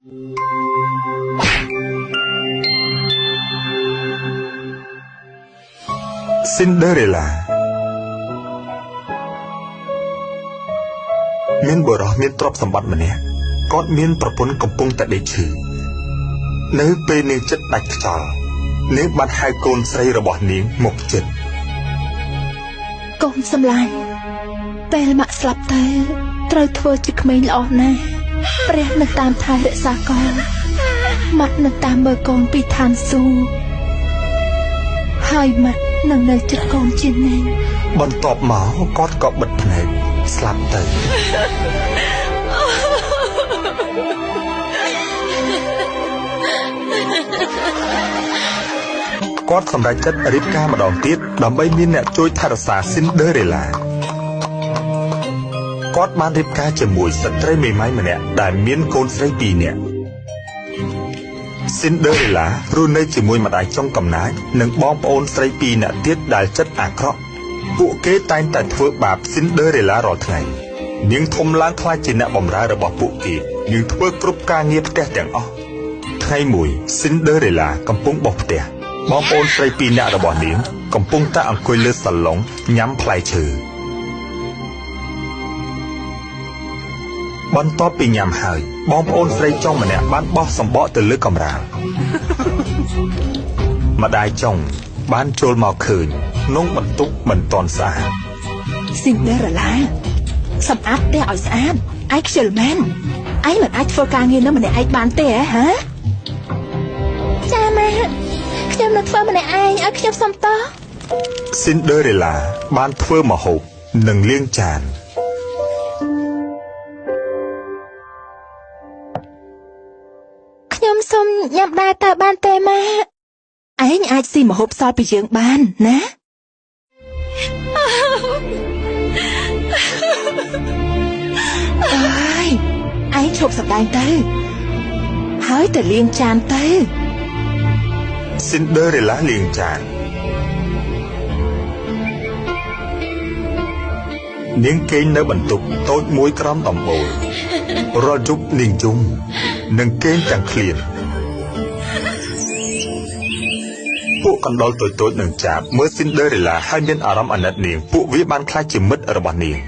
Cinderella មានបុរសមានទ្រព្យសម្បត្តិម្នាក់គាត់មានប្រពន្ធកំពុងតែដេកឈឺនៅពេលនាងចិត្តដាច់ខ្យល់នាងបានហៅកូនស្រីរបស់នាងមកជិតកូនសម្លាញ់ពេលម៉ាក់ស្លាប់ទៅត្រូវធ្វើជាក្មេងល្អណាស់ព្រះនឹងតាមថែរក្សាកូនម៉ាក់នឹងតាមមើលកូនពីឋានសួគ៌ហើយម៉ាក់នឹងនៅជិតកូនជានិច្ចបន្ទាប់មកគាត់ក៏បិទភ្នែកស្លាប់ទៅគាត់សម្រេចចិត្តរៀបការម្ដងទៀតដើម្បីមានអ្នកជួយថែរក្សា Cinderella គាត់បានរៀបការជាមួយស្ត្រីមេម៉ាយម្នាក់ដែលមានកូនស្រី2នាក់ Cinderella រស់នៅជាមួយម្ដាយចុងកំណើតនិងបងប្អូនស្រី2នាក់ទៀតដែលចិត្តអាក្រក់ពួកគេតែងតែធ្វើបាប Cinderella រាល់ថ្ងៃនាងធំឡើងខ្លាចជាអ្នកបម្រើរបស់ពួកគេនាងធ្វើគ្រប់ការងារផ្ទះទាំងអស់ថ្ងៃមួយ Cinderella កំពុងបោសផ្ទះបងប្អូនស្រី2នាក់របស់នាងកំពុងតែអង្គុយលើសាឡុងញ៉ាំផ្លែឈើបន្ទាប់ពីញ៉ាំហើយបងប្អូនស្រីចុងម្នាក់បានបោះសម្បកទៅលើកម្រាលម្ដាយចុងបានចូលមកឃើញក្នុងបន្ទប់មិនទាន់ស្អាត Cinderella សម្អាតផ្ទះឲ្យស្អាតឯងខ្ជិលមែនឯងមិនអាចធ្វើការងារនៅម្នាក់ឯងបានទេហ៎ចាម៉ាខ្ញុំនឹងធ្វើម្នាក់ឯងឲ្យខ្ញុំសុំតោះ Cinderella បានធ្វើម្ហូបនិងលាងចានខ្ញុំសុំញ៉ាំដែរតើបានទេម៉ាឯងអាចស៊ីម្ហូបសល់ពីយើងបានណាអើយឯងឈប់សម្ដែងទៅហើយទៅលាងចានទៅ Cinderella លាងចាននាងគេងនៅបន្ទប់តូចមួយក្រោមដំបូលរាល់យប់នាងយំនិងគេងទាំងឃ្លានពួកកណ្ដុរតូចៗនឹងចាប់មើល Cinderella ហើយមានអារម្មណ៍អាណិតនាងពួកវាបានខ្លាចជាមិត្តរបស់នាង